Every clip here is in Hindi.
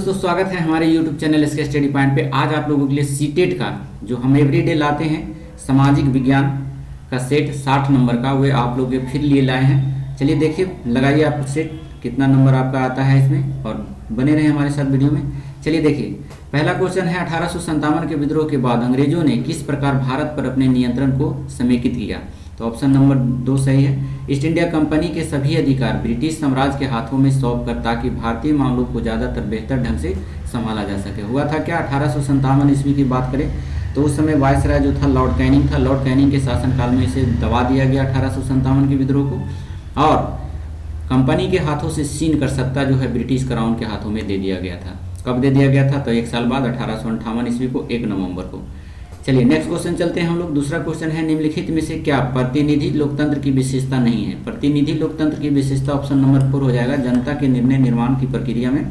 दोस्तों, स्वागत है हमारे YouTube चैनल इसके स्टडी पॉइंट पे। आज आप लोगों के लिए सीटेट का जो हम एवरीडे लाते हैं सामाजिक विज्ञान का सेट 60 नंबर का, वे आप लोग फिर लिए लाए हैं। चलिए देखिए, लगाइए आप सेट कितना नंबर आपका आता है इसमें और बने रहे हमारे साथ वीडियो में। चलिए देखिए, पहला क्वेश्चन है 1857 के विद्रोह के बाद अंग्रेजों ने किस प्रकार भारत पर अपने नियंत्रण को समेकित किया। तो ऑप्शन नंबर 2 सही है। ईस्ट इंडिया कंपनी के सभी अधिकार ब्रिटिश साम्राज्य के हाथों में सौंप कर ताकि भारतीय मामलों को ज़्यादातर बेहतर ढंग से संभाला जा सके। हुआ था क्या, 1857 ईस्वी की बात करें तो उस समय वायसराय जो था लॉर्ड कैनिंग था। लॉर्ड कैनिंग के शासनकाल में इसे दबा दिया गया 1857 के विद्रोह को, और कंपनी के हाथों से छीन कर सत्ता जो है ब्रिटिश क्राउन के हाथों में दे दिया गया था। कब दे दिया गया था, तो 1 साल बाद 1858 ईस्वी को 1 नवंबर को। चलिए नेक्स्ट क्वेश्चन चलते हैं हम लोग। दूसरा क्वेश्चन है, निम्नलिखित में से क्या प्रतिनिधि लोकतंत्र की विशेषता नहीं है। प्रतिनिधि लोकतंत्र की विशेषता ऑप्शन नंबर 4 हो जाएगा, जनता के निर्णय निर्माण की प्रक्रिया में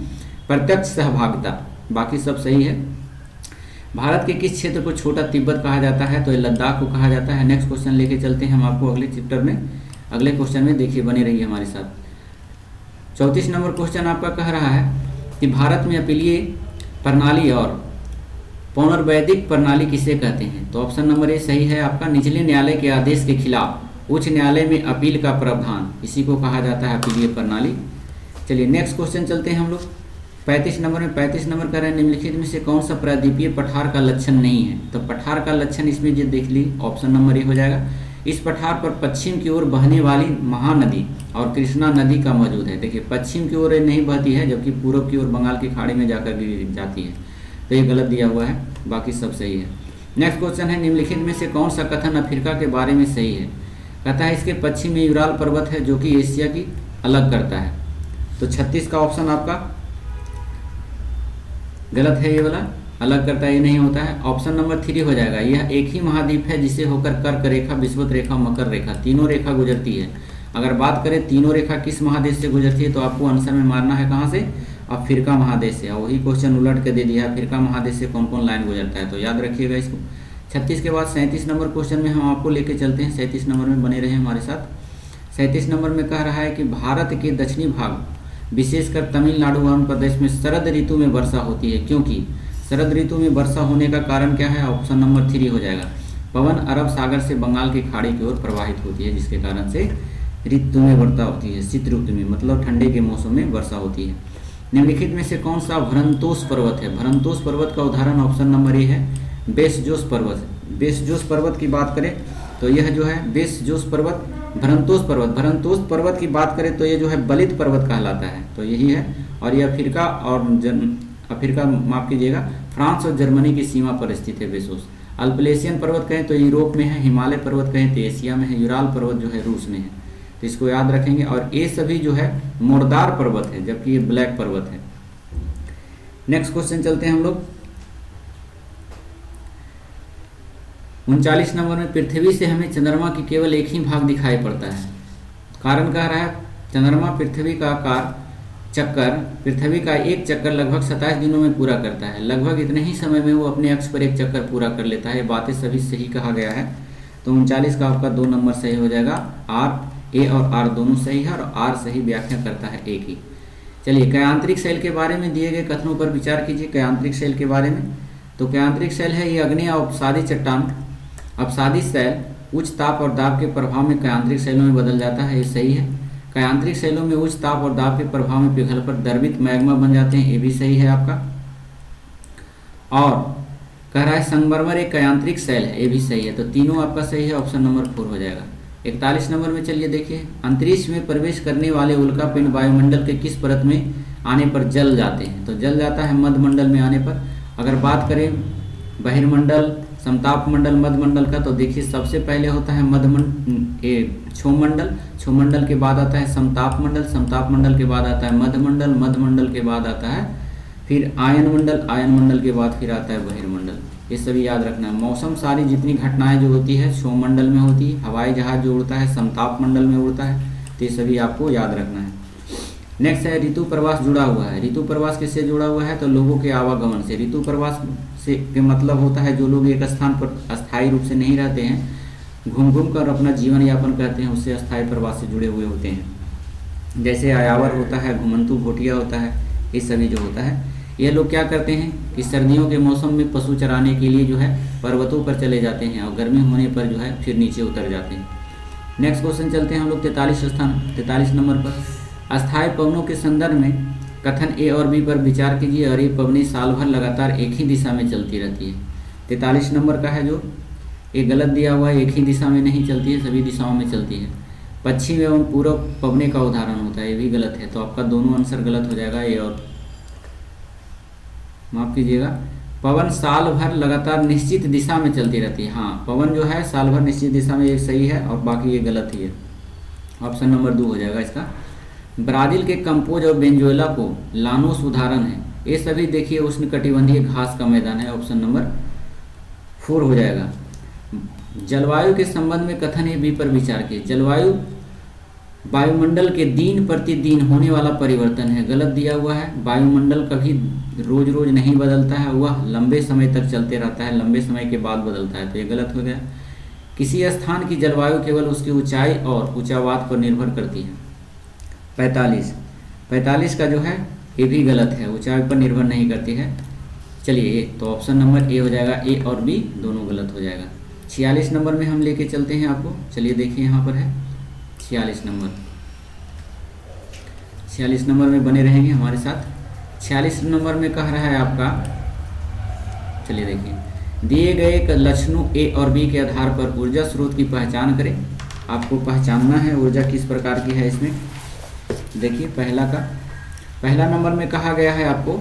प्रत्यक्ष सहभागिता। बाकी सब सही है। भारत के किस क्षेत्र को छोटा तिब्बत कहा जाता है, तो ये लद्दाख को कहा जाता है। नेक्स्ट क्वेश्चन लेके चलते हैं हम आपको अगले चैप्टर में, अगले क्वेश्चन में। देखिए बने रहिए हमारे साथ। 34 नंबर क्वेश्चन आपका कह रहा है कि भारत में अपीलीय प्रणाली और पौनर्वैदिक प्रणाली किसे कहते हैं। तो ऑप्शन नंबर ए सही है आपका। निचले न्यायालय के आदेश के खिलाफ उच्च न्यायालय में अपील का प्रावधान, इसी को कहा जाता है अपीलीय प्रणाली। चलिए नेक्स्ट क्वेश्चन चलते हैं हम लोग 35 नंबर में। 35 नंबर कह रहे हैं, निम्नलिखित में से कौन सा प्रायद्वीपीय पठार का लक्षण नहीं है। तो पठार का लक्षण इसमें जो देख ली, ऑप्शन नंबर ए हो जाएगा। इस पठार पर पश्चिम की ओर बहने वाली महानदी और कृष्णा नदी का मौजूद है। देखिए पश्चिम की ओर नहीं बहती है, जबकि पूर्व की ओर बंगाल की खाड़ी में जाकर गिर जाती है, तो ये गलत दिया हुआ है, बाकी सब सही है। नेक्स्ट क्वेश्चन है, निम्नलिखित में से कौन सा कथन अफ्रीका के बारे में सही है। कहता है इसके पश्चिम में यूराल पर्वत है जो कि एशिया की अलग करता है। तो 36 का ऑप्शन आपका गलत है, ये वाला अलग करता है, ये नहीं होता है। ऑप्शन नंबर 3 हो जाएगा। यह एक ही महाद्वीप है जिसे होकर कर्क रेखा, विषुवत रेखा, मकर रेखा, तीनों रेखा गुजरती है। अगर बात करें तीनों रेखा किस महादेश से गुजरती है, तो आपको आंसर में मारना है कहाँ से, अफ्रीका महादेश से। और वही क्वेश्चन उलट के दे दिया, अफ्रीका महादेश से कौन कौन लाइन गुजरता है, तो याद रखिएगा इसको। 36 के बाद 37 नंबर क्वेश्चन में हम आपको लेके चलते हैं। 37 नंबर में बने रहे हमारे साथ। 37 नंबर में कह रहा है कि भारत के दक्षिणी भाग विशेषकर तमिलनाडु और आंध्र प्रदेश में शरद ऋतु में वर्षा होती है, क्योंकि शरद ऋतु में वर्षा होने का कारण क्या है, ऑप्शन नंबर 3 हो जाएगा। पवन अरब सागर से बंगाल की खाड़ी की ओर प्रवाहित होती है, जिसके कारण से ऋतु में वर्षा होती है। शीत ऋतु में मतलब ठंडे के मौसम में वर्षा होती है। निम्नलिखित में से कौन सा भरंतोष पर्वत है। भरंतोष पर्वत का उदाहरण ऑप्शन नंबर ए है, बेसजोस पर्वत। बेसजोस पर्वत की बात करें तो यह जो है बेसजोस पर्वत, भरंतोष पर्वत। भरंतोष पर्वत की बात करें तो ये जो है बलित पर्वत कहलाता है, तो यही है। और ये अफ्रीका और अफ्रीका माफ कीजिएगा, फ्रांस और जर्मनी की सीमा पर स्थित है बेसोस। अल्पलेशियन पर्वत कहें तो यूरोप में है, हिमालय पर्वत कहें तो एशिया में है, यूराल पर्वत जो है रूस में है, तो इसको याद रखेंगे। और ये सभी जो है मोड़दार पर्वत है, जबकि ये ब्लैक पर्वत है। नेक्स्ट क्वेश्चन चलते हैं हम लोग 39 नंबर में। पृथ्वी से हमें चंद्रमा की केवल एक ही भाग दिखाई पड़ता है। कारण कह रहा है चंद्रमा पृथ्वी का आकार चक्कर, पृथ्वी का एक चक्कर लगभग 27 दिनों में पूरा करता है। लगभग इतने ही समय में वो अपने अक्ष पर एक चक्कर पूरा कर लेता है। बातें सभी सही कहा गया है, तो 39 का आपका 2 नंबर सही हो जाएगा। आर, ए और आर दोनों सही है, और आर सही व्याख्या करता है एक ही। चलिए कयांत्रिक शैल के बारे में दिए गए कथनों पर विचार कीजिए। कयांत्रिक शैल के बारे में, तो कयांत्रिक शैल है ये अग्नेय अवसादी चट्टान। अवसादी शैल उच्च ताप और दाब के प्रभाव में कयांत्रिक शैलों में बदल जाता है, ये सही है। कयांत्रिक शैलों में उच्च ताप और दाब के प्रभाव में पिघल पर द्रवित मैग्मा बन जाते हैं, ये भी सही है आपका। और कह रहा है संगमरमर एक कयांत्रिक शैल है, ये भी सही है। तो तीनों आपका सही है, ऑप्शन नंबर 4 हो जाएगा। 41 नंबर में चलिए देखिए, अंतरिक्ष में प्रवेश करने वाले उल्का पिंड वायुमंडल के किस परत में आने पर जल जाते हैं। तो जल जाता है मध्यमंडल में आने पर। अगर बात करें बहिर्मंडल, समताप मंडल, मध्यमंडल का, तो देखिए सबसे पहले होता है क्षोमंडल, क्षोमंडल के बाद आता है समताप मंडल, समताप मंडल के बाद आता है मध्यमंडल, मध्यमंडल के बाद आता है फिर आयन मंडल, आयन मंडल के बाद फिर आता है बहिर्मंडल। ये सभी याद रखना है। मौसम सारी जितनी घटनाएं जो होती है क्षोमंडल में होती है। हवाई जहाज जो उड़ता है समताप मंडल में उड़ता है, तो ये सभी आपको याद रखना है। नेक्स्ट है ऋतु प्रवास जुड़ा हुआ है। ऋतु प्रवास किससे जुड़ा हुआ है, तो लोगों के आवागमन से। ऋतु प्रवास से के मतलब होता है जो लोग एक स्थान पर अस्थायी रूप से नहीं रहते हैं, घूम घूम कर अपना जीवन यापन करते हैं, उससे अस्थायी प्रवास से जुड़े हुए होते हैं। जैसे आयावर होता है, घुमंतु भोटिया होता है, ये सभी जो होता है। ये लोग क्या करते हैं कि सर्दियों के मौसम में पशु चराने के लिए जो है पर्वतों पर चले जाते हैं और गर्मी होने पर जो है फिर नीचे उतर जाते हैं। नेक्स्ट क्वेश्चन चलते हैं हम लोग 43 नंबर पर। अस्थायी पवनों के संदर्भ में कथन ए और बी पर विचार कीजिए और ये पवनी साल भर लगातार एक ही दिशा में चलती रहती है। 43 नंबर का है जो ये गलत दिया हुआ है, एक ही दिशा में नहीं चलती है, सभी दिशाओं में चलती है। पश्चिम एवं पूर्व पवने का उदाहरण होता है, ये भी गलत है, तो आपका दोनों आंसर गलत हो जाएगा। ए और माफ कीजिएगा, पवन साल भर लगातार निश्चित दिशा में चलती रहती है। हाँ, पवन जो है साल भर निश्चित दिशा में, ये सही है और बाकी ये गलत ही है। ऑप्शन नंबर 2 हो जाएगा इसका। ब्राजील के कंपोज और वेनेजुएला को लानोस उदाहरण है। ये सभी देखिए उष्णकटिबंधीय घास का मैदान है। ऑप्शन नंबर 4 हो जाएगा। जलवायु के संबंध में कथन ए बी पर विचार कीजिए। जलवायु वायुमंडल के दिन प्रतिदिन होने वाला परिवर्तन है, गलत दिया हुआ है। वायुमंडल कभी रोज रोज नहीं बदलता है, वह लंबे समय तक चलते रहता है, लंबे समय के बाद बदलता है, तो ये गलत हो गया। किसी स्थान की जलवायु केवल उसकी ऊंचाई और ऊंचावाद पर निर्भर करती है। 45 का जो है ये भी गलत है, ऊंचाई पर निर्भर नहीं करती है। चलिए तो ऑप्शन नंबर ए हो जाएगा, ए और बी दोनों गलत हो जाएगा। 46 नंबर में हम लेके चलते हैं आपको, चलिए देखिए यहाँ पर है 46 नंबर में बने रहेंगे हमारे साथ। 46 नंबर में कह रहा है आपका, चलिए देखिए, दिए गए लक्षणों ए और बी के आधार पर ऊर्जा स्रोत की पहचान करें। आपको पहचानना है ऊर्जा किस प्रकार की है इसमें। देखिए पहला नंबर में कहा गया है आपको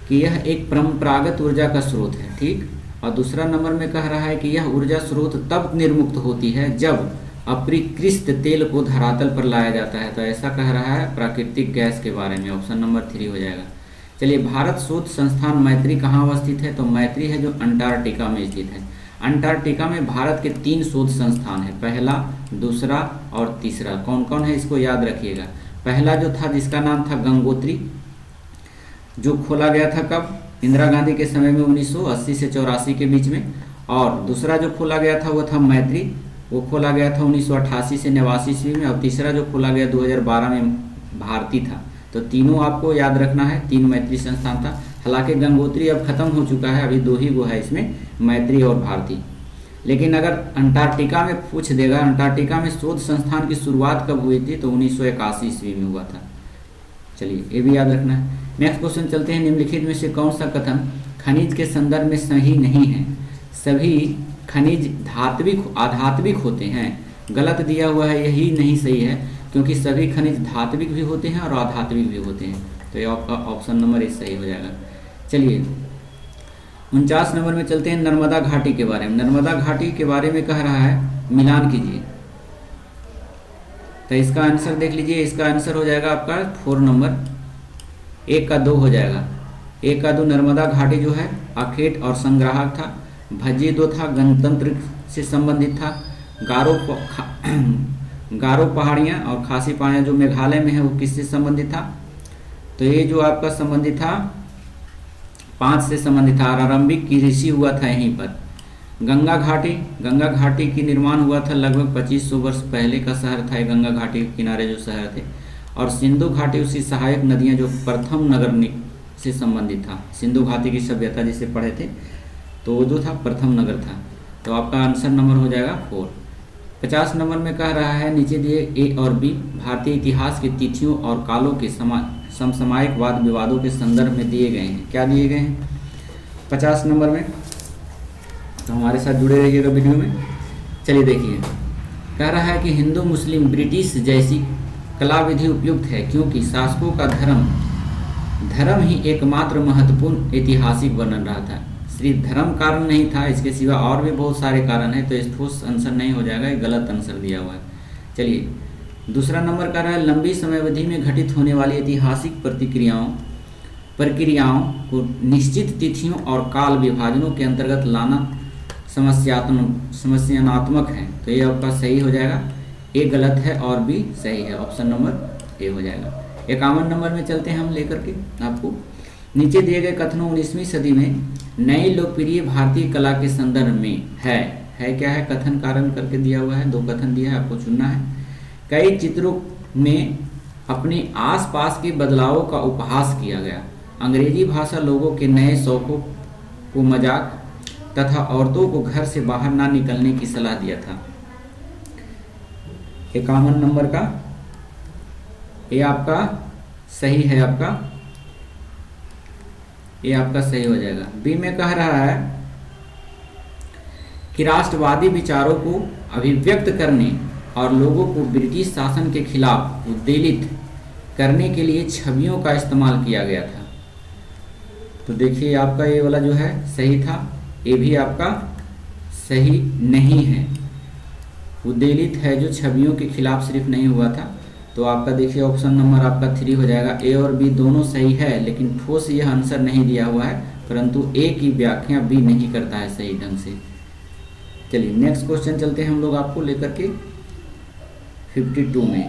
कि यह एक परंपरागत ऊर्जा का स्रोत है, ठीक। और दूसरा नंबर में कह रहा है कि यह ऊर्जा स्रोत तब निर्मुक्त होती है जब अपरिकृष्ट तेल को धरातल पर लाया जाता है, तो ऐसा कह रहा है प्राकृतिक गैस के बारे में। ऑप्शन नंबर 3 हो जाएगा। चलिए, भारत शोध संस्थान मैत्री कहाँ अवस्थित है, तो मैत्री है जो अंटार्कटिका में स्थित है। अंटार्कटिका में भारत के 3 शोध संस्थान है, पहला, दूसरा और तीसरा। कौन कौन है इसको याद रखिएगा। पहला जो था जिसका नाम था गंगोत्री, जो खोला गया था कब, इंदिरा गांधी के समय में 1980 से 84 के बीच में। और दूसरा जो खोला गया था वो था मैत्री, वो खोला गया था 1988 से 89 ईस्वी में। और तीसरा जो खोला गया 2012 में भारती था। तो तीनों आपको याद रखना है, 3 मैत्री संस्थान था। हालांकि गंगोत्री अब खत्म हो चुका है, अभी 2 ही वो है इसमें, मैत्री और भारती। लेकिन अगर अंटार्कटिका में पूछ देगा, अंटार्कटिका में शोध संस्थान की शुरुआत कब हुई थी, तो 1981 ईस्वी में हुआ था। चलिए ये भी याद रखना है। नेक्स्ट क्वेश्चन चलते हैं, निम्नलिखित में से कौन सा कथन खनिज के संदर्भ में सही नहीं है। सभी खनिज आधात्विक होते हैं, गलत दिया हुआ है, यही नहीं सही है, क्योंकि सभी खनिज धात्विक भी होते हैं और अधात्विक भी होते हैं। तो ये ऑप्शन नंबर ए सही हो जाएगा। चलिए 49 नंबर में चलते हैं, नर्मदा घाटी के बारे में। नर्मदा घाटी के बारे में कह रहा है, मिलान कीजिए। तो इसका आंसर देख लीजिए, इसका आंसर हो जाएगा आपका 4 नंबर, 1 का 2 हो जाएगा। 1 का 2 नर्मदा घाटी जो है अखेट और संग्राहक था। भज्जी 2 था, गणतंत्र से संबंधित था। गारो पहाड़ियाँ और खासी पहाड़ियाँ जो मेघालय में है वो किससे संबंधित था, तो ये जो आपका संबंधित था 5 से संबंधित था। आरंभिक की ऋषि हुआ था यहीं पर। गंगा घाटी की निर्माण हुआ था लगभग 2500 वर्ष पहले का शहर था ये, गंगा घाटी के किनारे जो शहर थे। और सिंधु घाटी उसकी सहायक नदियां जो प्रथम नगर से संबंधित था। सिंधु घाटी की सभ्यता जिसे पढ़े थे, तो वो जो था प्रथम नगर था। तो आपका आंसर नंबर हो जाएगा 4। 50 नंबर में कह रहा है, नीचे दिए ए और बी भारतीय इतिहास की तिथियों और कालों के समसामयिक वाद विवादों के संदर्भ में दिए गए हैं। क्या दिए गए हैं 50 नंबर में, तो हमारे साथ जुड़े रहिएगा वीडियो में। चलिए देखिए, कह रहा है कि हिंदू मुस्लिम ब्रिटिश जैसी कला विधि उपयुक्त है, क्योंकि शासकों का धर्म ही एकमात्र महत्वपूर्ण ऐतिहासिक वर्णन रहा था। सिर्फ धर्म कारण नहीं था, इसके सिवा और भी बहुत सारे कारण हैं, तो इस ठोस आंसर नहीं हो जाएगा, ये गलत आंसर दिया हुआ है। चलिए दूसरा नंबर का रहा है, लंबी समय अवधि में घटित होने वाली ऐतिहासिक प्रक्रियाओं को निश्चित तिथियों और काल विभाजनों के अंतर्गत लाना समस्यात्मक है। तो ये आपका सही हो जाएगा, ए गलत है और बी सही है, ऑप्शन नंबर ए हो जाएगा। 51 नंबर में चलते हैं हम लेकर के आपको, नीचे दिए गए कथनों 19वीं सदी में नई लोकप्रिय भारतीय कला के संदर्भ में है क्या है, कथन कारण करके दिया हुआ है, 2 कथन दिया है, आपको चुनना है। कई चित्रों में अपने आसपास के बदलावों का उपहास किया गया। अंग्रेजी भाषा लोगों के नए शौकों को मजाक तथा औरतों को घर से बाहर ना निकलने की सलाह दिया था। 51 नंबर का ये आपका सही है, ये आपका सही हो जाएगा। बी में कह रहा है कि राष्ट्रवादी विचारों को अभिव्यक्त करने और लोगों को ब्रिटिश शासन के खिलाफ उद्वेलित करने के लिए छवियों का इस्तेमाल किया गया था। तो देखिए आपका ये वाला जो है सही था, ये भी आपका सही नहीं है। उद्वेलित है जो छवियों के खिलाफ सिर्फ नहीं हुआ था। तो आपका देखिए ऑप्शन नंबर आपका 3 हो जाएगा। ए और बी दोनों सही है, लेकिन ठोस यह आंसर नहीं दिया हुआ है, परंतु ए की व्याख्या बी नहीं करता है सही ढंग से। चलिए नेक्स्ट क्वेश्चन चलते हैं हम लोग आपको लेकर के 52 में।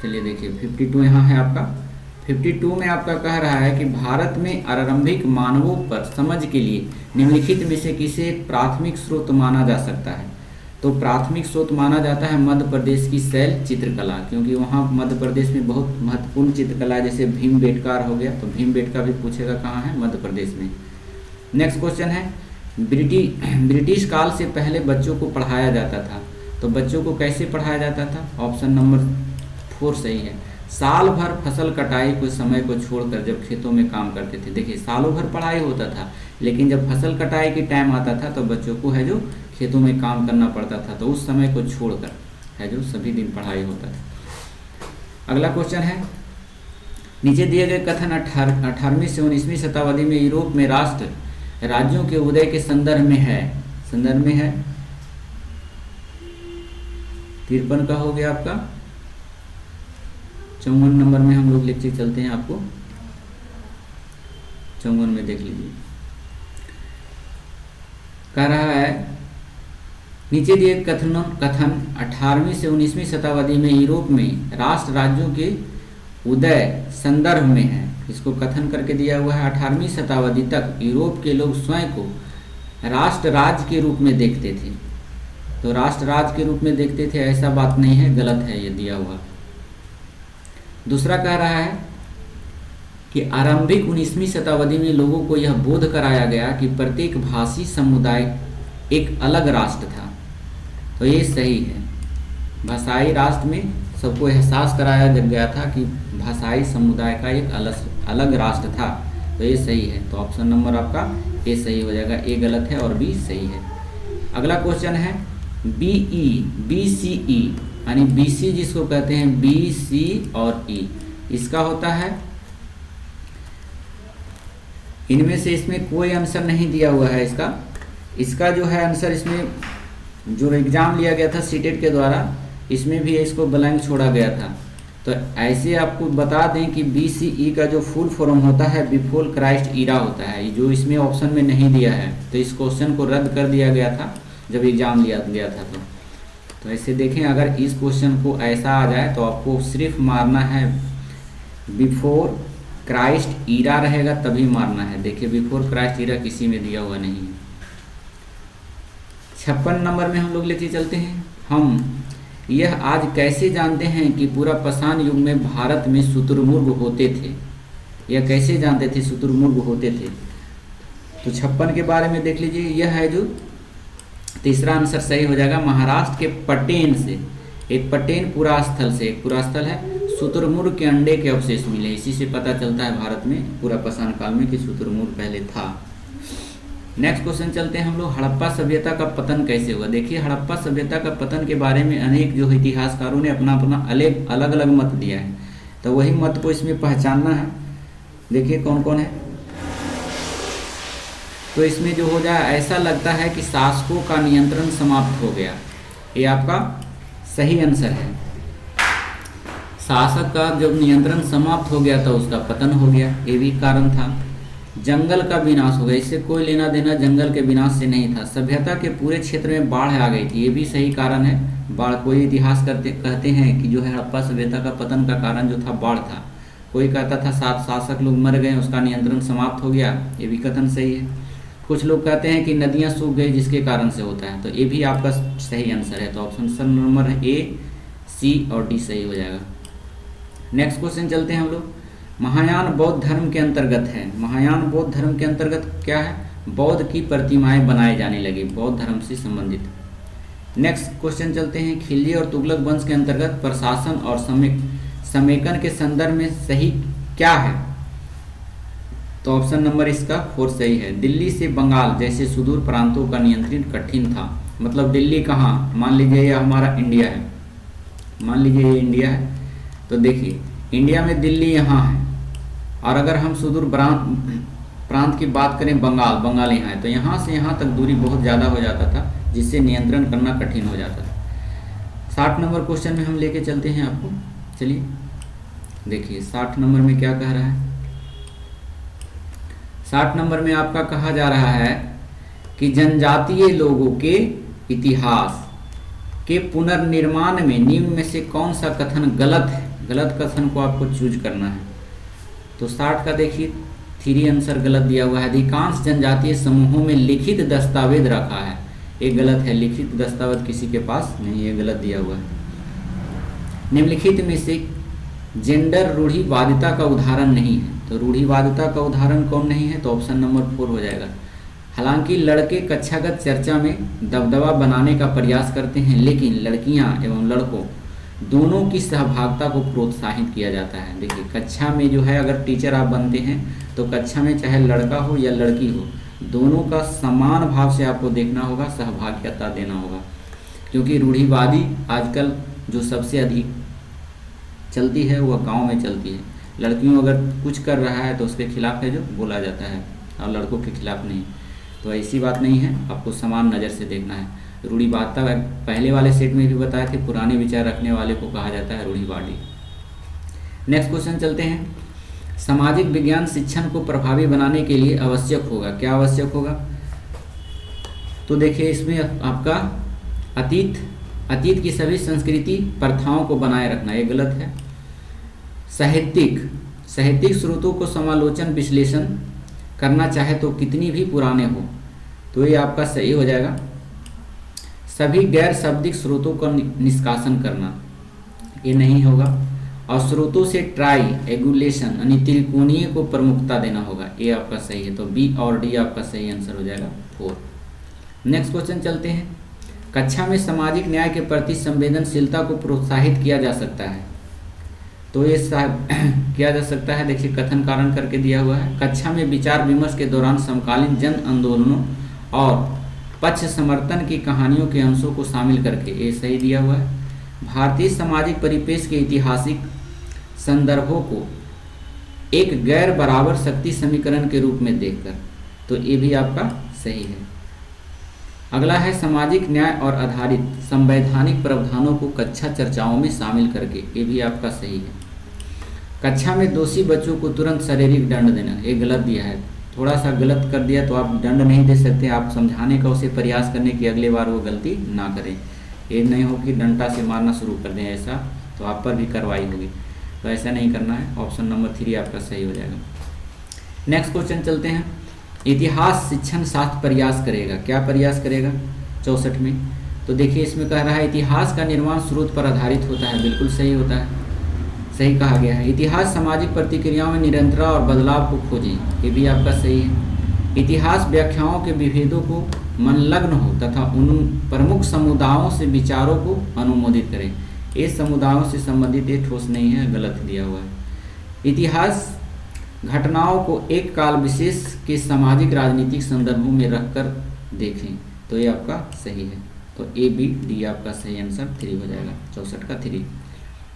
चलिए देखिए 52 यहाँ है आपका। 52 में आपका कह रहा है कि भारत में आरंभिक मानवों पर समझ के लिए निम्नलिखित में से किसे एक प्राथमिक स्रोत माना जा सकता है। तो प्राथमिक स्रोत माना जाता है मध्य प्रदेश की शैल चित्रकला, क्योंकि वहाँ मध्य प्रदेश में बहुत महत्वपूर्ण चित्रकला है। जैसे भीमबेटका हो गया, तो भीमबेटका भी पूछेगा कहाँ है, मध्य प्रदेश में। नेक्स्ट क्वेश्चन है ब्रिटिश काल से पहले बच्चों को पढ़ाया जाता था। तो बच्चों को कैसे पढ़ाया जाता था? ऑप्शन नंबर 4 सही है। साल भर फसल कटाई के समय को छोड़कर जब खेतों में काम करते थे। देखिए सालों भर पढ़ाई होता था, लेकिन जब फसल कटाई की टाइम आता था तो बच्चों को है जो खेतों में काम करना पड़ता था, तो उस समय को छोड़कर है जो सभी दिन पढ़ाई होता था। अगला क्वेश्चन है, नीचे दिए गए कथन 18वीं से 19वीं शताब्दी में यूरोप में राष्ट्र राज्यों के उदय के संदर्भ में है। 53 का हो गया आपका। 54 नंबर में हम लोग लिखते चलते हैं आपको। 54 में देख लीजिए, कह रहा है नीचे दिए कथन 18वीं से 19वीं शताब्दी में यूरोप में राष्ट्र राज्यों के उदय संदर्भ में है। इसको कथन करके दिया हुआ है 18वीं शताब्दी तक यूरोप के लोग स्वयं को राष्ट्र राज्य के रूप में देखते थे। तो राष्ट्र राज्य के रूप में देखते थे ऐसा बात नहीं है, गलत है ये दिया हुआ। दूसरा कह रहा है कि आरंभिक 19वीं शताब्दी में लोगों को यह बोध कराया गया कि प्रत्येक भाषी समुदाय एक अलग राष्ट्र था। तो ये सही है। भाषाई राष्ट्र में सबको एहसास कराया गया था कि भाषाई समुदाय का एक अलग राष्ट्र था। तो ये सही है। तो ऑप्शन नंबर आपका ए सही हो जाएगा, ए गलत है और बी सही है। अगला क्वेश्चन है BCE यानी BC जिसको कहते हैं BC और E, इसका होता है इनमें से इसमें कोई आंसर नहीं दिया हुआ है। इसका जो है आंसर इसमें जो एग्जाम लिया गया था सीटेट के द्वारा, इसमें भी इसको ब्लैंक छोड़ा गया था। तो ऐसे आपको बता दें कि BCE का जो फुल फॉर्म होता है बिफोर क्राइस्ट ईरा होता है, जो इसमें ऑप्शन में नहीं दिया है। तो इस क्वेश्चन को रद्द कर दिया गया था जब एग्जाम लिया गया था। तो ऐसे देखें, अगर इस क्वेश्चन को ऐसा आ जाए तो आपको सिर्फ मारना है बिफोर क्राइस्ट ईरा रहेगा तभी मारना है। देखिए बिफोर क्राइस्ट ईरा किसी में दिया हुआ नहीं है। 56 नंबर में हम लोग लेके चलते हैं। हम यह आज कैसे जानते हैं कि पूरा पाषाण युग में भारत में शुतुरमुर्ग होते थे? यह कैसे जानते थे शुतुरमुर्ग होते थे? तो 56 के बारे में देख लीजिए। यह है जो तीसरा आंसर सही हो जाएगा। महाराष्ट्र के पटेन से, एक पटेन पुरा स्थल से, एक पुरा स्थल है, शुतुरमुर्ग के अंडे के अवशेष मिले। इसी से पता चलता है भारत में पूरा पाषाण काल में कि शुतुरमुर्ग पहले था। नेक्स्ट क्वेश्चन चलते हैं हम लोग, हड़प्पा सभ्यता का पतन कैसे हुआ? देखिए हड़प्पा सभ्यता का पतन के बारे में अनेक जो इतिहासकारों ने अपना अपना अलग अलग मत दिया है। तो वही मत को इसमें पहचानना है। देखिए कौन कौन है। तो इसमें जो हो जाए, ऐसा लगता है कि शासकों का नियंत्रण समाप्त हो गया। ये आपका सही आंसर है। शासक का जब नियंत्रण समाप्त हो गया तो उसका पतन हो गया, ये भी कारण था। जंगल का विनाश हो गया, इससे कोई लेना देना जंगल के विनाश से नहीं था। सभ्यता के पूरे क्षेत्र में बाढ़ आ गई थी, ये भी सही कारण है। बाढ़, कोई इतिहास कहते हैं कि जो है हड़प्पा सभ्यता का पतन का कारण जो था बाढ़ था। कोई कहता था 7 शासक लोग मर गए, उसका नियंत्रण समाप्त हो गया, ये भी कथन सही है। कुछ लोग कहते हैं कि नदियाँ सूख गई जिसके कारण से होता है, तो ये भी आपका सही आंसर है। तो ऑप्शन नंबर A, C और D सही हो जाएगा। नेक्स्ट क्वेश्चन चलते हैं हम लोग। महायान बौद्ध धर्म के अंतर्गत है। महायान बौद्ध धर्म के अंतर्गत क्या है? बौद्ध की प्रतिमाएं बनाए जाने लगी, बौद्ध धर्म से संबंधित। नेक्स्ट क्वेश्चन चलते हैं। खिलजी और तुगलक वंश के अंतर्गत प्रशासन और समेकन के संदर्भ में सही क्या है? तो ऑप्शन नंबर इसका 4 सही है। दिल्ली से बंगाल जैसे सुदूर प्रांतों का नियंत्रण कठिन था। मतलब दिल्ली कहाँ? मान लीजिए ये हमारा इंडिया है, मान लीजिए ये इंडिया है, तो देखिए इंडिया में दिल्ली यहाँ है, और अगर हम सुदूर प्रांत की बात करें, बंगाल यहाँ है, तो यहाँ से यहाँ तक दूरी बहुत ज़्यादा हो जाता था, जिससे नियंत्रण करना कठिन हो जाता था। 60 नंबर क्वेश्चन में हम लेके चलते हैं आपको। चलिए देखिए 60 नंबर में क्या कह रहा है। 60 नंबर में आपका कहा जा रहा है कि जनजातीय लोगों के इतिहास के पुनर्निर्माण में निम्न में से कौन सा कथन गलत है? गलत कथन को आपको चूज करना है। तो 60 का देखिए 3 आंसर गलत दिया हुआ है। अधिकांश जनजातीय समूहों में लिखित दस्तावेज रखा है, ये गलत है। लिखित दस्तावेज किसी के पास नहीं, ये गलत दिया हुआ है। निम्नलिखित में से जेंडर रूढ़िवादिता का उदाहरण नहीं है। तो रूढ़िवादिता का उदाहरण कौन नहीं है? तो ऑप्शन नंबर 4 हो जाएगा। हालांकि लड़के कक्षागत चर्चा में दबदबा बनाने का प्रयास करते हैं, लेकिन लड़कियां एवं लड़कों दोनों की सहभागिता को प्रोत्साहित किया जाता है। देखिए कक्षा में जो है, अगर टीचर आप बनते हैं तो कक्षा में चाहे लड़का हो या लड़की हो, दोनों का समान भाव से आपको देखना होगा, सहभागिता देना होगा। क्योंकि रूढ़िवादी आजकल जो सबसे अधिक चलती है वह गांव में चलती है। लड़कियों अगर कुछ कर रहा है तो उसके खिलाफ है जो बोला जाता है, और लड़कों के खिलाफ नहीं। तो ऐसी बात नहीं है, आपको समान नज़र से देखना है। रूढ़िवादिता पहले वाले सेट में भी बताए थे, पुराने विचार रखने वाले को कहा जाता है रूढ़िवादी। नेक्स्ट क्वेश्चन चलते हैं। सामाजिक विज्ञान शिक्षण को प्रभावी बनाने के लिए आवश्यक होगा। क्या आवश्यक होगा? तो देखिए इसमें आपका अतीत की सभी संस्कृति प्रथाओं को बनाए रखना, ये गलत है। साहित्यिक स्रोतों को समालोचन विश्लेषण करना चाहे तो कितनी भी पुराने हो, तो ये आपका सही हो जाएगा। सभी गैर शाब्दिक स्रोतों का निष्कासन करना, ये नहीं होगा। और स्रोतों से ट्राईएंगुलेशन यानी त्रिकोणीय को प्रमुखता देना होगा, ये आपका सही है। तो बी और डी आपका सही आंसर हो जाएगा 4। नेक्स्ट क्वेश्चन चलते हैं। कक्षा में सामाजिक न्याय के प्रति संवेदनशीलता को प्रोत्साहित किया जा सकता है। तो ये किया जा सकता है, देखिए कथन कारण करके दिया हुआ है। कक्षा में विचार विमर्श के दौरान समकालीन जन आंदोलनों और पक्ष समर्थन की कहानियों के अंशों को शामिल करके, ये सही दिया हुआ है। भारतीय सामाजिक परिपेक्ष के ऐतिहासिक संदर्भों को एक गैर बराबर शक्ति समीकरण के रूप में देखकर, तो ये भी आपका सही है। अगला है सामाजिक न्याय और आधारित संवैधानिक प्रावधानों को कक्षा चर्चाओं में शामिल करके, ये भी आपका सही है। कक्षा में दोषी बच्चों को तुरंत शारीरिक दंड देना, ये गलत दिया है। थोड़ा सा गलत कर दिया तो आप दंड नहीं दे सकते, आप समझाने का उसे प्रयास करने की अगले बार वो गलती ना करें। ये नहीं हो कि डंडा से मारना शुरू कर दें, ऐसा तो आप पर भी कार्रवाई होगी। तो ऐसा नहीं करना है। ऑप्शन नंबर 3 आपका सही हो जाएगा। नेक्स्ट क्वेश्चन चलते हैं। इतिहास शिक्षण शास्त्र प्रयास करेगा। क्या प्रयास करेगा 64 में? तो देखिए इसमें कह रहा है इतिहास का निर्माण स्रोत पर आधारित होता है, बिल्कुल सही होता है, सही कहा गया है। इतिहास सामाजिक प्रतिक्रियाओं में निरंतरता और बदलाव को खोजें, ये भी आपका सही है। इतिहास व्याख्याओं के विभेदों को मनलग्न हो तथा उन प्रमुख समुदायों से विचारों को अनुमोदित करें। ये समुदायों से संबंधित ये ठोस नहीं है, गलत दिया हुआ है। इतिहास घटनाओं को एक काल विशेष के सामाजिक राजनीतिक संदर्भों में रखकर देखें, तो ये आपका सही है। तो ए बी डी आपका सही आंसर 3 हो जाएगा। 64 का 3।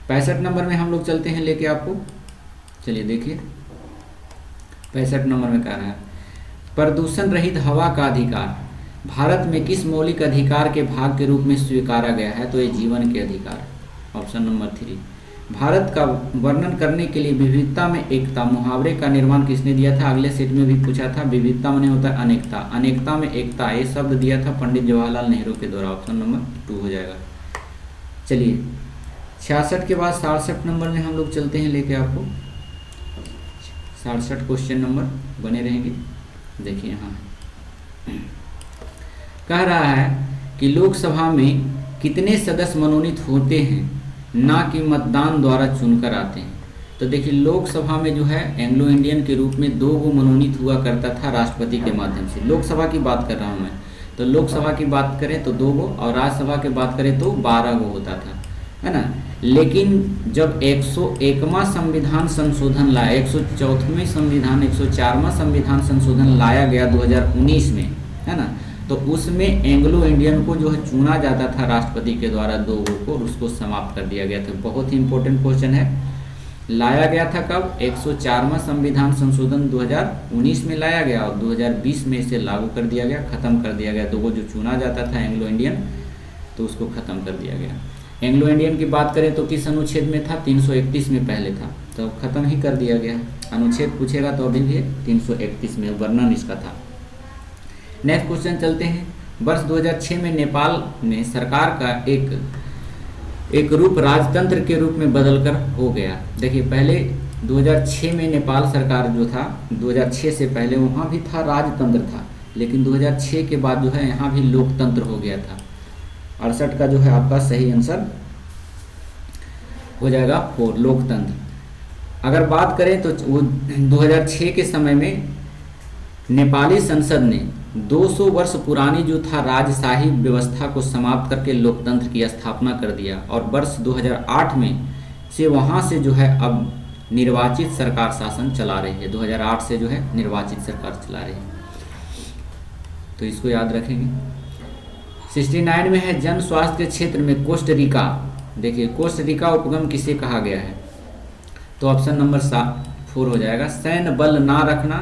65 नंबर में हम लोग चलते हैं लेके आपको। चलिए देखिए 65 नंबर में कह रहा है प्रदूषण रहित हवा का अधिकार भारत में किस मौलिक अधिकार के भाग के रूप में स्वीकारा गया है? तो ये जीवन के अधिकार, ऑप्शन नंबर 3। भारत का वर्णन करने के लिए विविधता में एकता मुहावरे का निर्माण किसने दिया था? अगले सेट में भी पूछा था। विविधता माने होता है अनेकता, अनेकता में एकता, ये शब्द दिया था पंडित जवाहरलाल नेहरू के द्वारा। ऑप्शन नंबर 2 हो जाएगा। चलिए 66 के बाद 67 नंबर में हम लोग चलते हैं लेके आपको। 67 क्वेश्चन नंबर बने रहेंगे। देखिए यहाँ कह रहा है कि लोकसभा में कितने सदस्य मनोनीत होते हैं, ना कि मतदान द्वारा चुनकर आते हैं। तो देखिए लोकसभा में जो है एंग्लो इंडियन के रूप में 2 गो मनोनीत हुआ करता था राष्ट्रपति के माध्यम से। लोकसभा की बात कर रहा हूँ मैं, तो लोकसभा की बाबात करें तो 2 गो और राज्यसभा की बात करें तो 12 गो होता था, है ना। लेकिन जब 101वां संविधान संशोधन लाया, 104वें संविधान 104वां संविधान संशोधन लाया गया 2019 में, है ना, तो उसमें एंग्लो इंडियन को जो है चुना जाता था राष्ट्रपति के द्वारा 2 गो को, और उसको समाप्त कर दिया गया था। बहुत ही इंपॉर्टेंट क्वेश्चन है। लाया गया था कब? 104वां संविधान संशोधन 2019 में लाया गया और 2020 में इसे लागू कर दिया गया, ख़त्म कर दिया गया। 2 गो जो चुना जाता था एंग्लो इंडियन, तो उसको ख़त्म कर दिया गया। एंग्लो इंडियन की बात करें तो किस अनुच्छेद में था? 331 में पहले था, तो ख़त्म ही कर दिया गया। अनुच्छेद पूछेगा तो अभी भी 331 में वर्णन इसका था। नेक्स्ट क्वेश्चन चलते हैं। वर्ष 2006 में नेपाल में सरकार का एक रूप राजतंत्र के रूप में बदलकर हो गया। देखिए पहले 2006 में नेपाल सरकार जो था, 2006 से पहले वहाँ भी था राजतंत्र था, लेकिन 2006 के बाद जो है यहाँ भी लोकतंत्र हो गया था। 68 का जो है आपका सही आंसर हो जाएगा 4, लोकतंत्र। अगर बात करें तो वो 2006 के समय में नेपाली संसद ने 200 वर्ष पुरानी जो था राजशाही व्यवस्था को समाप्त करके लोकतंत्र की स्थापना कर दिया, और वर्ष 2008 में से वहाँ से जो है अब निर्वाचित सरकार शासन चला रही है। 2008 से जो है निर्वाचित सरकार चला रही है, तो इसको याद रखेंगे। 69 में है जन स्वास्थ्य के क्षेत्र में कोस्टरिका। देखिए कोस्टरिका उपगम किसे कहा गया है? तो ऑप्शन नंबर 4 हो जाएगा। सैन्य बल ना रखना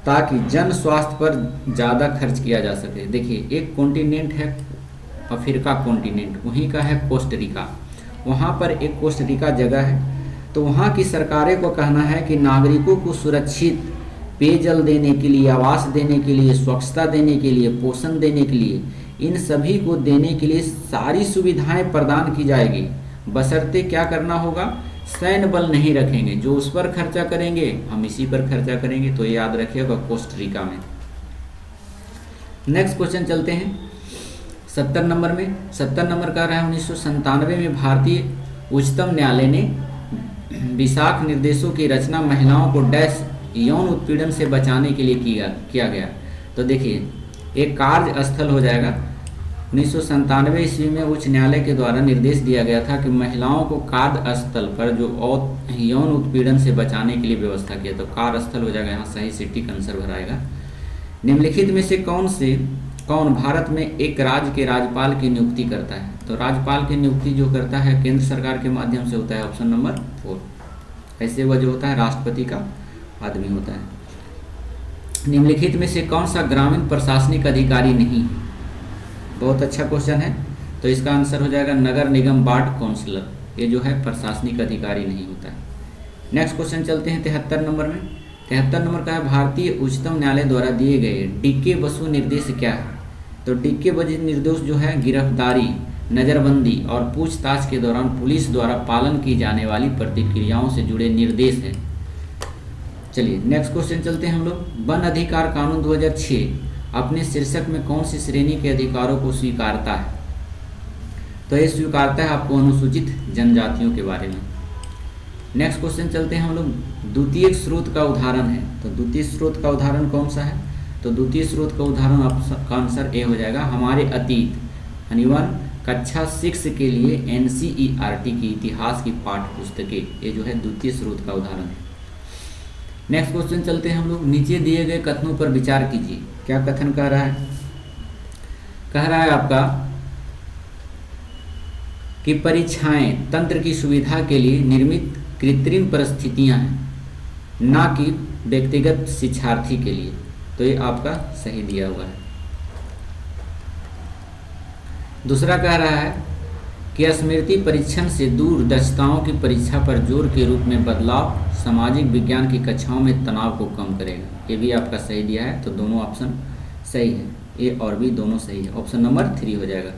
ताकि जन स्वास्थ्य पर ज़्यादा खर्च किया जा सके। देखिए एक कॉन्टिनेंट है अफ्रीका कॉन्टिनेंट, वहीं का है कोस्टरिका। वहाँ पर एक कोस्टरिका जगह है, तो वहाँ की सरकारें को कहना है कि नागरिकों को सुरक्षित पेयजल देने के लिए, आवास देने के लिए, स्वच्छता देने के लिए, पोषण देने के लिए, इन सभी को देने के लिए सारी सुविधाएं प्रदान की जाएगी। बशर्ते क्या करना होगा? सैन्य बल नहीं रखेंगे, जो उस पर खर्चा करेंगे हम इसी पर खर्चा करेंगे। तो ये याद रखिएगा कोस्टरिका में। नेक्स्ट क्वेश्चन चलते हैं 70 नंबर में। 70 नंबर का रहा है 1997 में भारतीय उच्चतम न्यायालय ने विशाख निर्देशों की रचना महिलाओं को डैश यौन उत्पीड़न से बचाने के लिए किया गया। तो देखिए एक कार्य स्थल हो जाएगा। 1997 ईस्वी में उच्च न्यायालय के द्वारा निर्देश दिया गया था कि महिलाओं को कार्यस्थल पर जो यौन उत्पीड़न से बचाने के लिए व्यवस्था किया, तो कार्यस्थल हो जाएगा, यहाँ सही सिटी आंसर भराएगा। निम्नलिखित में से कौन भारत में एक राज्य के राज्यपाल की नियुक्ति करता है? तो राज्यपाल की नियुक्ति जो करता है केंद्र सरकार के माध्यम से होता है, ऑप्शन नंबर 4। ऐसे वह जो होता है राष्ट्रपति का आदमी होता है। निम्नलिखित में से कौन सा ग्रामीण प्रशासनिक अधिकारी नहीं है? बहुत अच्छा क्वेश्चन है, तो इसका आंसर हो जाएगा नगर निगम वार्ड काउंसलर। ये जो है प्रशासनिक अधिकारी नहीं होता है। नेक्स्ट क्वेश्चन चलते हैं 73 नंबर में। 73 नंबर का है भारतीय उच्चतम न्यायालय द्वारा दिए गए डीके बसु निर्देश क्या है? तो डीके बसु निर्देश जो है गिरफ्तारी, नज़रबंदी और पूछताछ के दौरान पुलिस द्वारा पालन की जाने वाली प्रतिक्रियाओं से जुड़े निर्देश हैं। चलिए नेक्स्ट क्वेश्चन चलते हैं हम लोग। वन अधिकार कानून 2006 अपने शीर्षक में कौन सी श्रेणी के अधिकारों को स्वीकारता है? तो ये स्वीकारता है आपको अनुसूचित जनजातियों के बारे में। नेक्स्ट क्वेश्चन चलते हैं हम लोग। द्वितीय स्रोत का उदाहरण है, तो द्वितीय स्रोत का उदाहरण कौन सा है? तो द्वितीय स्रोत का उदाहरण आपका आंसर ए हो जाएगा। हमारे अतीत यानी कक्षा 6 के लिए NCERT की इतिहास की पाठ्य पुस्तकें, ये जो है द्वितीय स्रोत का उदाहरण है। नेक्स्ट क्वेश्चन चलते हैं हम लोग। नीचे दिए गए कथनों पर विचार कीजिए। क्या कथन कह रहा है? कह रहा है आपका कि परीक्षाएं तंत्र की सुविधा के लिए निर्मित कृत्रिम परिस्थितियां हैं, ना कि व्यक्तिगत शिक्षार्थी के लिए। तो ये आपका सही दिया हुआ है। दूसरा कह रहा है कि स्मृति परीक्षण से दूर दक्षताओं की परीक्षा पर जोर के रूप में बदलाव सामाजिक विज्ञान की कक्षाओं में तनाव को कम करेगा। ये भी आपका सही दिया है, तो दोनों ऑप्शन सही है, ए और बी दोनों सही है। ऑप्शन नंबर 3 हो जाएगा।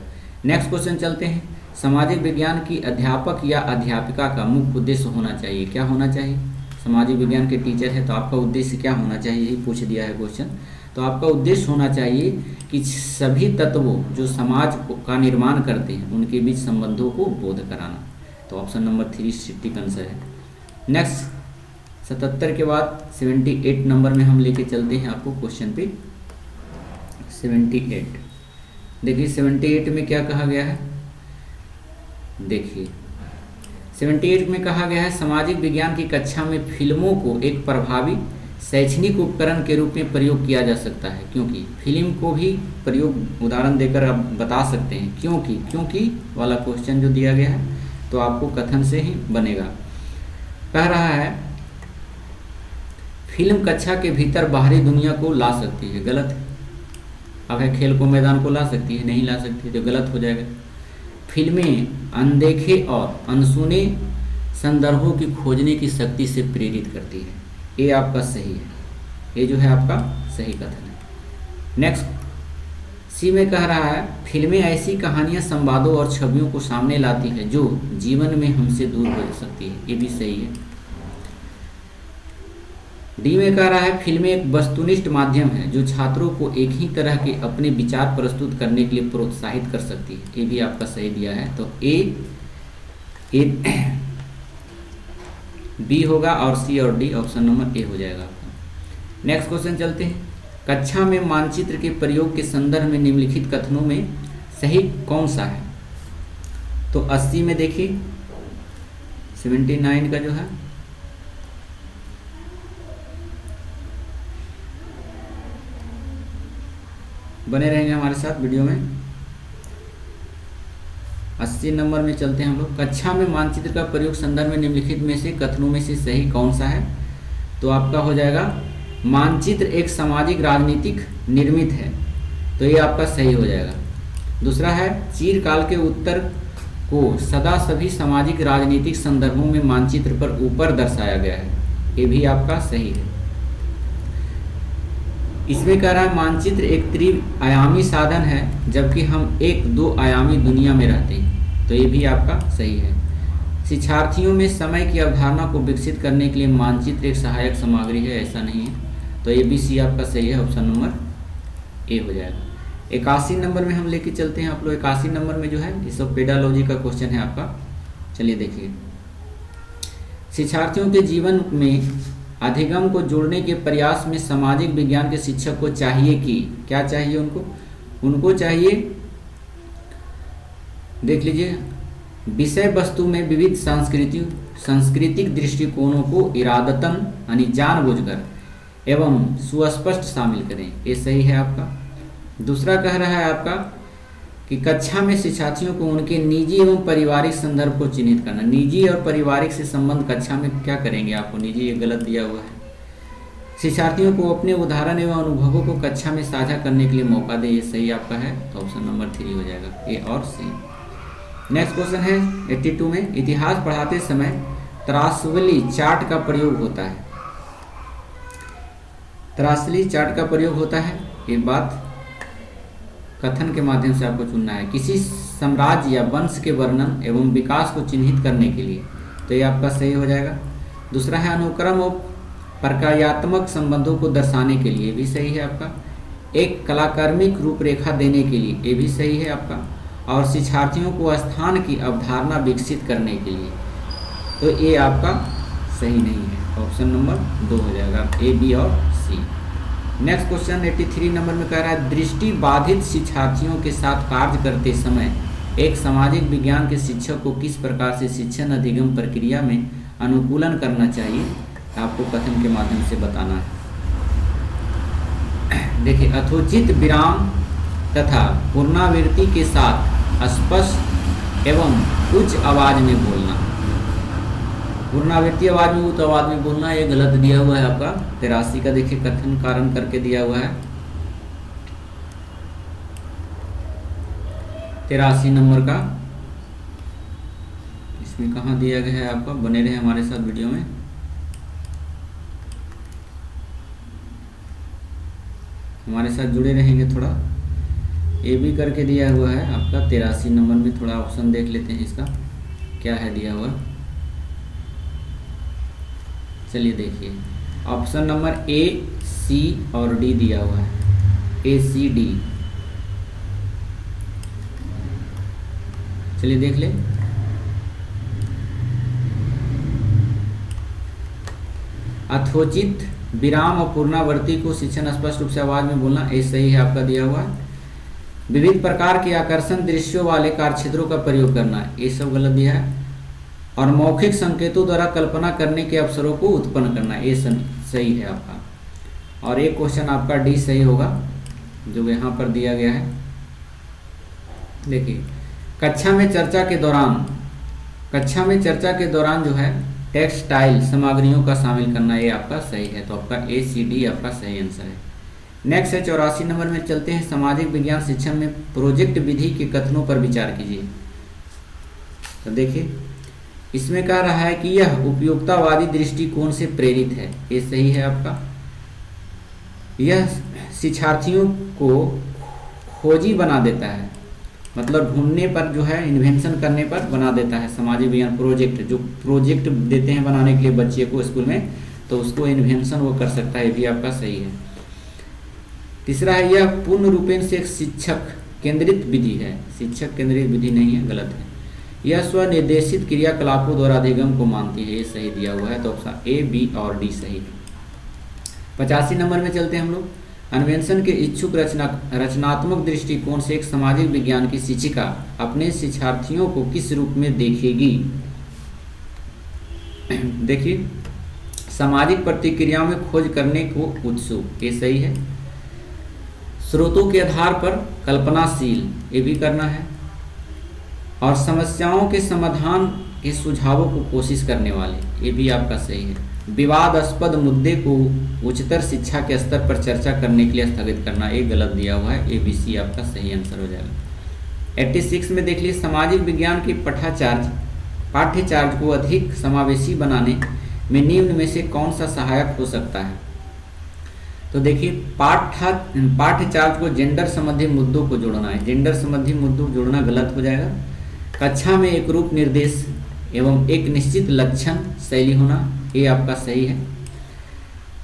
नेक्स्ट क्वेश्चन चलते हैं। सामाजिक विज्ञान की अध्यापक या अध्यापिका का मुख्य उद्देश्य होना चाहिए। क्या होना चाहिए? सामाजिक विज्ञान के टीचर है तो आपका उद्देश्य क्या होना चाहिए, यही पूछ दिया है क्वेश्चन। तो आपका उद्देश्य होना चाहिए कि सभी तत्वों जो समाज का निर्माण करते हैं उनके बीच संबंधों को बोध कराना। तो ऑप्शन नंबर 3 सटीक आंसर है। नेक्स्ट 77 के बाद 78 नंबर में हम लेके चलते हैं आपको क्वेश्चन पे 78। देखिए 78 में क्या कहा गया है, देखिए 78 में कहा गया है सामाजिक विज्ञान की कक्षा में फिल्मों को एक प्रभावी शैक्षणिक उपकरण के रूप में प्रयोग किया जा सकता है, क्योंकि फिल्म को भी प्रयोग उदाहरण देकर आप बता सकते हैं। क्योंकि वाला क्वेश्चन जो दिया गया है तो आपको कथन से ही बनेगा। कह रहा है फिल्म कक्षा के भीतर बाहरी दुनिया को ला सकती है, गलत है। अब है खेल को मैदान को ला सकती है, नहीं ला सकती, तो गलत हो जाएगा। फिल्में अनदेखे और अनसुने संदर्भों की खोजने की शक्ति से प्रेरित करती है, ये आपका सही है, ये जो है आपका सही कथन है। नेक्स्ट सी में कह रहा है फिल्में ऐसी कहानियां, संवादों और छवियों को सामने लाती है जो जीवन में हमसे दूर हो सकती है, ये भी सही है। डी में कह रहा है फिल्में एक वस्तुनिष्ठ माध्यम है जो छात्रों को एक ही तरह के अपने विचार प्रस्तुत करने के लिए प्रोत्साहित कर सकती है, ये भी आपका सही दिया है। तो ए बी होगा और सी और डी ऑप्शन नंबर ए हो जाएगा आपका। नेक्स्ट क्वेश्चन चलते हैं। कक्षा में मानचित्र के प्रयोग के संदर्भ में निम्नलिखित कथनों में सही कौन सा है? तो 80 में देखिए 79 का जो है बने रहेंगे हमारे साथ वीडियो में। 80 नंबर में चलते हैं हम लोग। कक्षा में मानचित्र का प्रयोग संदर्भ में निम्नलिखित में से कथनों में से सही कौन सा है? तो आपका हो जाएगा मानचित्र एक सामाजिक राजनीतिक निर्मित है, तो ये आपका सही हो जाएगा। दूसरा है चिरकाल के उत्तर को सदा सभी सामाजिक राजनीतिक संदर्भों में मानचित्र पर ऊपर दर्शाया गया है, ये भी आपका सही है। इसमें कह रहा है मानचित्र एक त्रिआयामी साधन है जबकि हम एक दो आयामी दुनिया में रहते हैं, तो ये भी आपका सही है। शिक्षार्थियों में समय की अवधारणा को विकसित करने के लिए मानचित्र एक सहायक सामग्री है, ऐसा नहीं है, तो ये भी सी आपका सही है, ऑप्शन नंबर ए हो जाएगा। 81 नंबर में हम लेके चलते हैं आप लोग। 81 नंबर में जो है ये सब पेडालॉजी का क्वेश्चन है आपका। चलिए देखिए, शिक्षार्थियों के जीवन में अधिगम को जोड़ने के प्रयास में सामाजिक विज्ञान के शिक्षक को चाहिए कि क्या चाहिए उनको चाहिए, देख लीजिए, विषय वस्तु में विविध सांस्कृतिक दृष्टिकोणों को इरादतन यानी जानबूझकर एवं सुस्पष्ट शामिल करें, ये सही है आपका। दूसरा कह रहा है आपका कि कक्षा में शिक्षार्थियों को उनके निजी एवं पारिवारिक संदर्भ को चिन्हित करना। निजी और पारिवारिक से संबंध कक्षा में क्या करेंगे आपको, निजी ये गलत दिया हुआ है। शिक्षार्थियों को अपने उदाहरण एवं अनुभवों को कक्षा में साझा करने के लिए मौका दे, ये सही आपका है, तो ऑप्शन नंबर 3 हो जाएगा, ए और सी। नेक्स्ट क्वेश्चन है 82 में, इतिहास पढ़ाते समय त्रासवली चार्ट का प्रयोग होता है। त्रासली चार्ट का प्रयोग होता है, ये बात कथन के माध्यम से आपको चुनना है। किसी साम्राज्य या वंश के वर्णन एवं विकास को चिन्हित करने के लिए, तो ये आपका सही हो जाएगा। दूसरा है अनुक्रम और प्रक्रियात्मक संबंधों को दर्शाने के लिए, भी सही है आपका। एक कलाक्रमिक रूपरेखा देने के लिए, ये भी सही है आपका। और शिक्षार्थियों को स्थान की अवधारणा विकसित करने के लिए, तो ये आपका सही नहीं है, ऑप्शन नंबर 2 हो जाएगा, ए बी और सी। नेक्स्ट क्वेश्चन 83 नंबर में कह रहा है दृष्टि बाधित शिक्षार्थियों के साथ कार्य करते समय एक सामाजिक विज्ञान के शिक्षक को किस प्रकार से शिक्षण अधिगम प्रक्रिया में अनुकूलन करना चाहिए, आपको कथन के माध्यम से बताना है। देखिए, यथोचित विराम तथा पुनरावृत्ति के साथ स्पष्ट एवं उच्च आवाज में बोलना। पुनरावृत्ति आवाज में उच्च आवाज में बोलना, ये गलत दिया हुआ है आपका। 83 का देखिए कथन कारण करके दिया हुआ है 83 नंबर का, इसमें कहाँ दिया गया है आपका, बने रहे हमारे साथ वीडियो में। हमारे साथ जुड़े रहेंगे थोड़ा। ए भी करके दिया हुआ है आपका 83 नंबर में, थोड़ा ऑप्शन देख लेते हैं इसका क्या है दिया हुआ। चलिए देखिए, ऑप्शन नंबर ए, सी और डी दिया हुआ है, ए सी डी। चलिए देख ले। अथोचित विराम और पूर्णावर्ती को शिक्षण स्पष्ट रूप से आवाज में बोलना, ये सही है आपका दिया हुआ है। विविध प्रकार के आकर्षण दृश्यों वाले कार्यक्षेत्रों का प्रयोग करना, ये सब गलत दिया है। और मौखिक संकेतों द्वारा कल्पना करने के अवसरों को उत्पन्न करना, ये सही है आपका। और एक क्वेश्चन आपका डी सही होगा जो यहाँ पर दिया गया है। देखिए, कक्षा में चर्चा के दौरान जो है टेक्सटाइल सामग्रियों का शामिल करना, ये आपका सही है। तो आपका ए सी डी आपका सही आंसर है। नेक्स्ट है 84 नंबर में चलते हैं। सामाजिक विज्ञान शिक्षण में प्रोजेक्ट विधि के कथनों पर विचार कीजिए। तो देखिए, इसमें कह रहा है कि यह उपयोगितावादी दृष्टिकोण से प्रेरित है, ये सही है आपका। यह शिक्षार्थियों को खोजी बना देता है, मतलब ढूंढने पर जो है, इन्वेंशन करने पर बना देता है। सामाजिक विज्ञान प्रोजेक्ट, जो प्रोजेक्ट देते हैं बनाने के लिए बच्चे को स्कूल में, तो उसको इन्वेंशन वो कर सकता है, ये भी आपका सही है। तीसरा है, यह पूर्ण रूपेण से एक शिक्षक केंद्रित विधि है। शिक्षक केंद्रित विधि नहीं है, गलत है। यह स्वनिर्देशित क्रियाकलापों द्वारा अधिगम को मानती है, ये सही दिया हुआ है। तो ऑप्शन ए, बी और डी सही है। 85 नंबर में चलते हैं हम लोग। अन्वेषण के इच्छुक रचनात्मक दृष्टिकोण से एक सामाजिक विज्ञान की शिक्षिका अपने शिक्षार्थियों को किस रूप में देखेगी? देखिए, सामाजिक प्रतिक्रियाओं में खोज करने को उत्सुक, ये सही है। स्रोतों के आधार पर कल्पनाशील, ये भी करना है। और समस्याओं के समाधान के सुझावों को कोशिश करने वाले, ये भी आपका सही है। विवादास्पद मुद्दे को उच्चतर शिक्षा के स्तर पर चर्चा करने के लिए स्थगित करना, ये गलत दिया हुआ है। ए बी सी आपका सही आंसर हो जाएगा। 86 में देख लीजिए, सामाजिक विज्ञान के पाठ्यचार्ज को अधिक समावेशी बनाने में निम्न में से कौन सा सहायक हो सकता है? तो देखिए, पाठ्यचार्ज को जेंडर संबंधी मुद्दों को जोड़ना है। जेंडर संबंधी मुद्दों जोड़ना गलत हो जाएगा। कक्षा में एक रूप निर्देश एवं एक निश्चित लक्षण शैली होना, ये आपका सही है।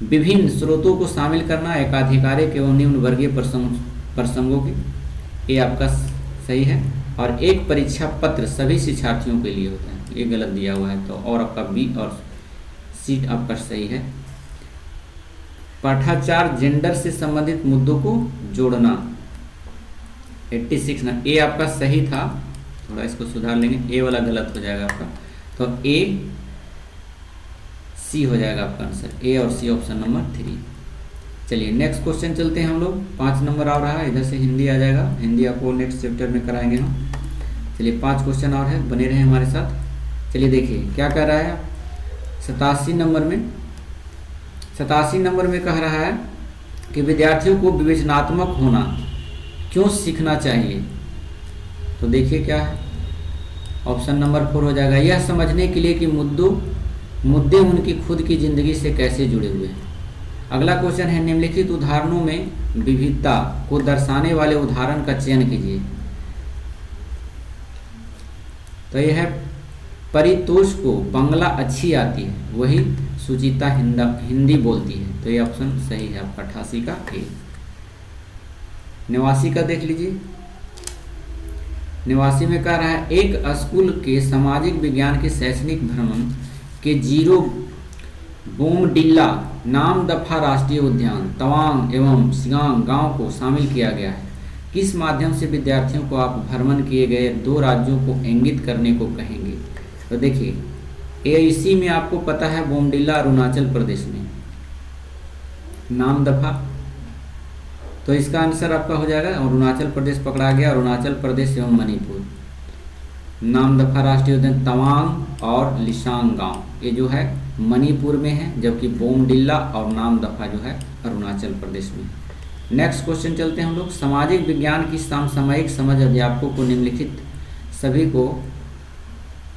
विभिन्न स्रोतों को शामिल करना, एकाधिकारिक एवं निम्न वर्गीय प्रसंगों के, ये आपका सही है। और एक परीक्षा पत्र सभी शिक्षार्थियों के लिए होता है, ये गलत दिया हुआ है। तो और आपका बी और सी आपका सही है। पाठाचार जेंडर से संबंधित मुद्दों को जोड़ना, 86 ना, ए आपका सही था, थोड़ा इसको सुधार लेंगे। ए वाला गलत हो जाएगा आपका, तो ए सी हो जाएगा आपका आंसर। ए और सी ऑप्शन नंबर 3। चलिए नेक्स्ट क्वेश्चन चलते हैं हम लोग। 5 नंबर आ रहा है, इधर से हिंदी आ जाएगा। हिंदी आपको नेक्स्ट चैप्टर में कराएंगे हम। चलिए 5 क्वेश्चन और है, बने रहे हमारे साथ। चलिए देखिए क्या कह रहा है 87 नंबर में कह रहा है कि विद्यार्थियों को विवेचनात्मक होना क्यों सीखना चाहिए? तो देखिए क्या है, ऑप्शन नंबर 4 हो जाएगा। यह समझने के लिए कि मुद्दे उनकी खुद की जिंदगी से कैसे जुड़े हुए हैं। अगला क्वेश्चन है, निम्नलिखित उदाहरणों में विविधता को दर्शाने वाले उदाहरण का चयन कीजिए। तो यह है, परितोष को बांग्ला अच्छी आती है, वही सुचिता हिंदी बोलती है। तो ये ऑप्शन सही है आपका 88 का ए। 89 का देख लीजिए। 89 में कह रहा है, एक स्कूल के सामाजिक विज्ञान के शैक्षणिक भ्रमण के जीरो बोमडिल्ला नामदफा राष्ट्रीय उद्यान तवांग एवं सिगांग गांव को शामिल किया गया है। किस माध्यम से विद्यार्थियों को आप भ्रमण किए गए 2 राज्यों को इंगित करने को कहेंगे? तो देखिए, इसी में आपको पता है बोमडिल्ला अरुणाचल प्रदेश में, नामदफा, तो इसका आंसर आपका हो जाएगा अरुणाचल प्रदेश पकड़ा गया। अरुणाचल प्रदेश एवं मणिपुर, नामदफा राष्ट्रीय उद्यान तवांग और लिशांग गांव, ये जो है मणिपुर में है, जबकि बोमडिल्ला और नामदफा जो है अरुणाचल प्रदेश में। नेक्स्ट क्वेश्चन चलते हैं हम लोग। सामाजिक विज्ञान की समसामयिक समझ अध्यापकों को निम्नलिखित सभी को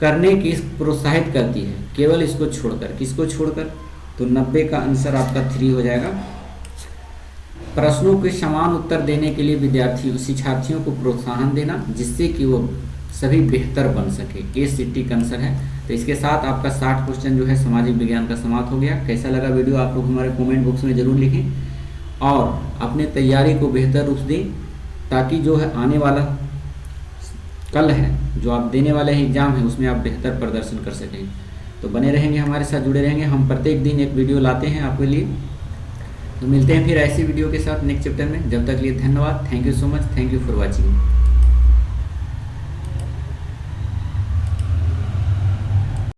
करने की प्रोत्साहित करती है, केवल इसको छोड़कर। किसको छोड़कर? तो 90 का आंसर आपका 3 हो जाएगा। प्रश्नों के समान उत्तर देने के लिए शिक्षार्थियों को प्रोत्साहन देना, जिससे कि वो सभी बेहतर बन सके, ये सिटी का आंसर है। तो इसके साथ आपका 60 क्वेश्चन जो है सामाजिक विज्ञान का समाप्त हो गया। कैसा लगा वीडियो आप लोग हमारे कमेंट बॉक्स में ज़रूर लिखें और अपने तैयारी को बेहतर रूप दें, ताकि जो है आने वाला कल है, जो आप देने वाले एग्ज़ाम है, उसमें आप बेहतर प्रदर्शन कर सकें। तो बने रहेंगे, हमारे साथ जुड़े रहेंगे। हम प्रत्येक दिन एक वीडियो लाते हैं आपके लिए। तो मिलते हैं फिर ऐसी वीडियो के साथ नेक्स्ट चैप्टर में। जब तक के लिए धन्यवाद। Thank you so much. Thank you for watching.